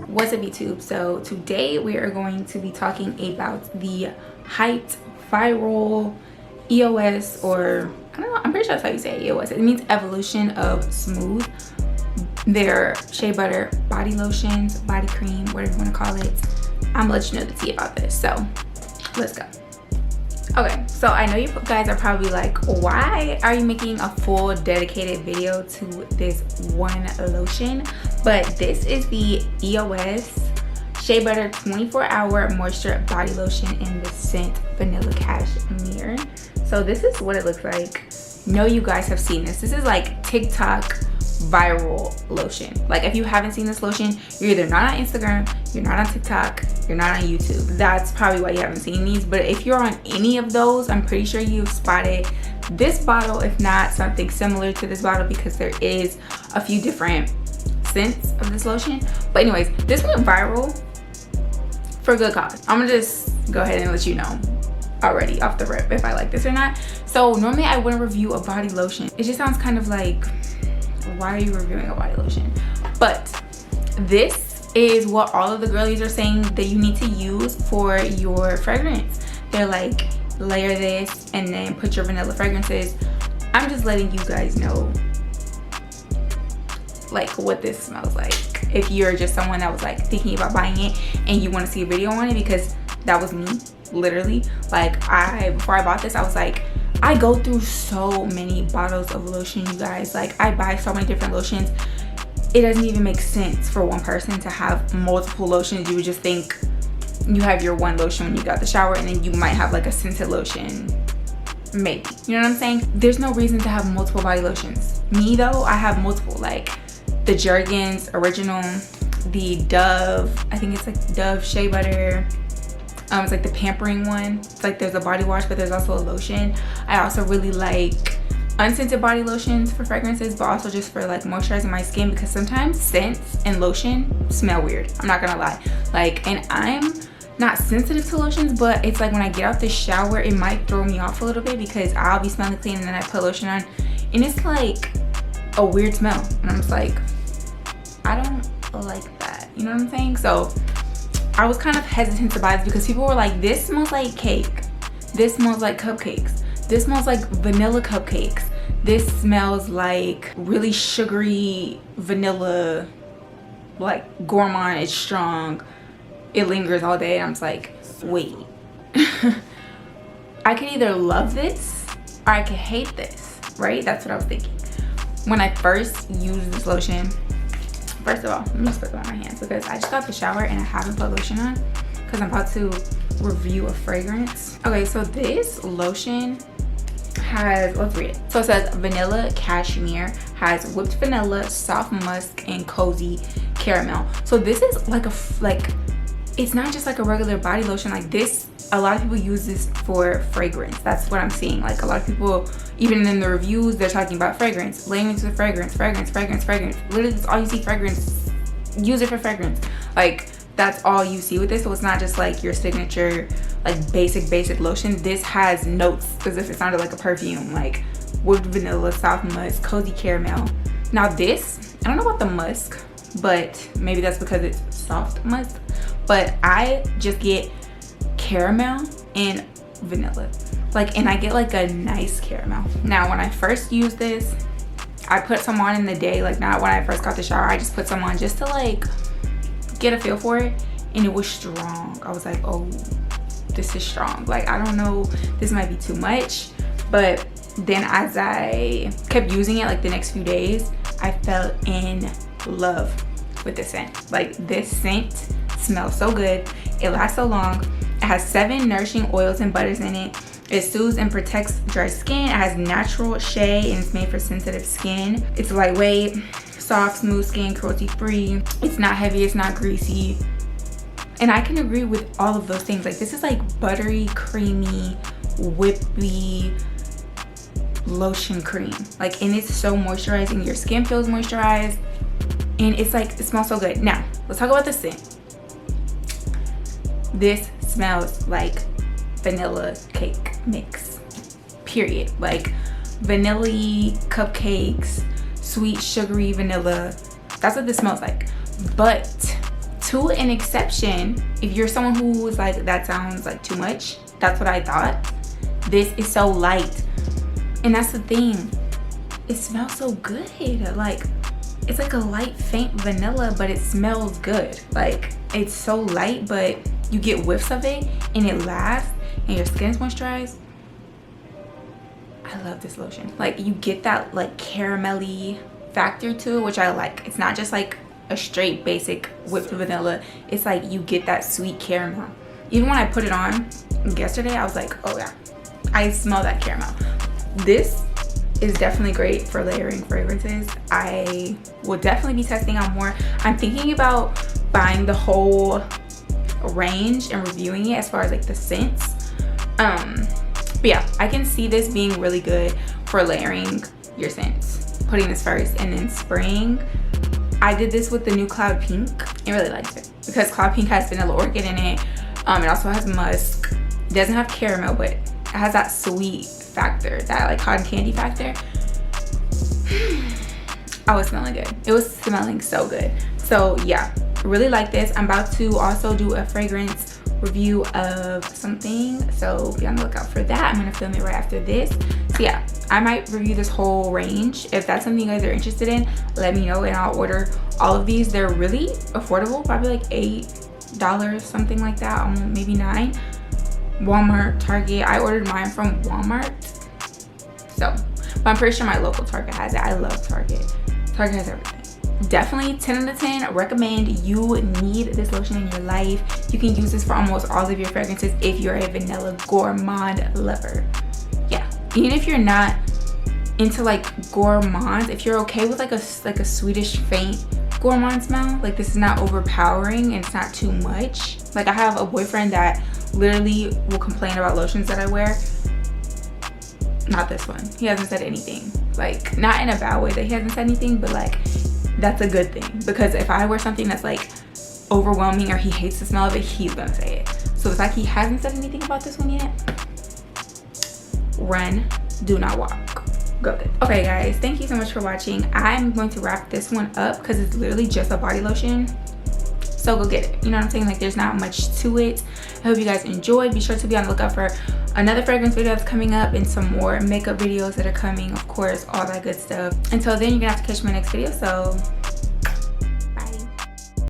What's up YouTube? So today we are going to be talking about the hyped viral EOS, or I don't know, I'm pretty sure that's how you say it, EOS. It means Evolution of Smooth. Their shea butter body lotions, body cream, whatever you want to call it. I'm gonna let you know the tea about this. So let's go. Okay, so I know you guys are probably like, why are you making a full dedicated video to this one lotion? But this is the EOS Shea Butter 24-hour moisture body lotion in the scent Vanilla Cashmere. So this is what it looks like. No, you guys have seen this. This is like TikTok viral lotion. Like, if you haven't seen this lotion, you're either not on Instagram, you're not on TikTok, you're not on YouTube. That's probably why you haven't seen these. But if you're on any of those, I'm pretty sure you've spotted this bottle, if not something similar to this bottle, because there is a few different scents of this lotion. But anyways, this went viral for good cause. I'm gonna just go ahead and let you know already off the rip if I like this or not. So normally I wouldn't review a body lotion. It just sounds kind of like, why are you reviewing a body lotion? But this is what all of the girlies are saying that you need to use for your fragrance. They're like, layer this and then put your vanilla fragrances. I'm just letting you guys know like what this smells like, if you're just someone that was like thinking about buying it and you want to see a video on it, because that was me literally. Like, before I bought this, I was like, I go through so many bottles of lotion, you guys. Like, I buy so many different lotions. It doesn't even make sense for one person to have multiple lotions. You would just think you have your one lotion when you got the shower, and then you might have like a scented lotion, maybe. You know what I'm saying? There's no reason to have multiple body lotions. Me though, I have multiple, like the Jergens original, the Dove, I think it's like Dove Shea Butter. It's like the pampering one. It's like there's a body wash, but there's also a lotion. I also really like unscented body lotions for fragrances, but also just for like moisturizing my skin, because sometimes scents and lotion smell weird. I'm not gonna lie. Like, and I'm not sensitive to lotions, but it's like when I get out the shower, it might throw me off a little bit because I'll be smelling clean and then I put lotion on and it's like a weird smell. And I'm just like, I don't like that. You know what I'm saying? So I was kind of hesitant to buy this because people were like, this smells like cake. This smells like cupcakes. This smells like vanilla cupcakes. This smells like really sugary vanilla, like gourmand, it's strong. It lingers all day. I'm just like, wait. I could either love this or I could hate this, right? That's what I was thinking. When I first used this lotion, first of all, let me just put it on my hands because I just got the shower and I haven't put lotion on because I'm about to review a fragrance. Okay, so this lotion has, let's read it. So it says Vanilla Cashmere, has whipped vanilla, soft musk, and cozy caramel. So this is like it's not just like a regular body lotion. Like this, a lot of people use this for fragrance. That's what I'm seeing. Like a lot of people, even in the reviews, they're talking about fragrance, layering into the fragrance, fragrance, fragrance, fragrance. Literally, that's all you see, fragrance. Use it for fragrance. Like, that's all you see with this. So it's not just like your signature, like basic lotion. This has notes as if it sounded like a perfume, like whipped vanilla, soft musk, cozy caramel. Now this, I don't know about the musk, but maybe that's because it's soft musk. But I just get caramel and vanilla, like, and I get like a nice caramel. Now when I first used this, I put some on in the day, like not when I first got the shower. I just put some on just to like get a feel for it, and it was strong. I was like, oh, this is strong. Like, I don't know, this might be too much. But then as I kept using it, like the next few days, I fell in love with the scent. Like, this scent smells so good, it lasts so long. It has 7 nourishing oils and butters in it. It soothes and protects dry skin. It has natural shea and it's made for sensitive skin. It's lightweight, soft, smooth skin, cruelty free. It's not heavy, it's not greasy. And I can agree with all of those things. Like, this is like buttery, creamy, whippy lotion cream. Like, and it's so moisturizing. Your skin feels moisturized and it's like, it smells so good. Now let's talk about the scent. This smells like vanilla cake mix, period. Like vanilla cupcakes, sweet sugary vanilla. That's what this smells like. But to an exception. If you're someone who was like, that sounds like too much, that's what I thought. This is so light, and that's the thing. It smells so good. Like, it's like a light faint vanilla, but it smells good. Like, it's so light, but you get whiffs of it and it lasts and your skin's moisturized. I love this lotion. Like, you get that like caramelly factor to it, which I like. It's not just like a straight basic whipped vanilla. It's like you get that sweet caramel. Even when I put it on yesterday, I was like, oh yeah, I smell that caramel. This is definitely great for layering fragrances. I will definitely be testing out more. I'm thinking about buying the whole range and reviewing it as far as like the scents. But yeah, I can see this being really good for layering your scents. Putting this first and then spraying. I did this with the new Cloud Pink and really liked it because Cloud Pink has vanilla orchid in it. It also has musk. It doesn't have caramel, but it has that sweet factor, that like cotton candy factor. I was smelling good. It was smelling so good. So yeah, really like this. I'm about to also do a fragrance review of something, so be on the lookout for that. I'm gonna film it right after this. So yeah, I might review this whole range. If that's something you guys are interested in, let me know and I'll order all of these. They're really affordable, probably like $8, something like that, maybe $9. Walmart, Target. I ordered mine from Walmart, so, but I'm pretty sure my local Target has it. I love Target. Target has everything. Definitely 10 out of 10 recommend. You need this lotion in your life. You can use this for almost all of your fragrances if you're a vanilla gourmand lover. Yeah, even if you're not into like gourmands, if you're okay with like a Swedish faint gourmand smell, like this is not overpowering and it's not too much. Like, I have a boyfriend that literally will complain about lotions that I wear. Not this one. He hasn't said anything. Like, not in a bad way that he hasn't said anything, but like, that's a good thing, because if I wear something that's like overwhelming or he hates the smell of it, he's gonna say it. So it's like he hasn't said anything about this one yet. Run, do not walk. Go good. Okay guys, thank you so much for watching. I'm going to wrap this one up because it's literally just a body lotion. So go get it. You know what I'm saying? Like, there's not much to it. I hope you guys enjoyed. Be sure to be on the lookout for another fragrance video that's coming up and some more makeup videos that are coming, of course, all that good stuff. Until then, you're gonna have to catch my next video. So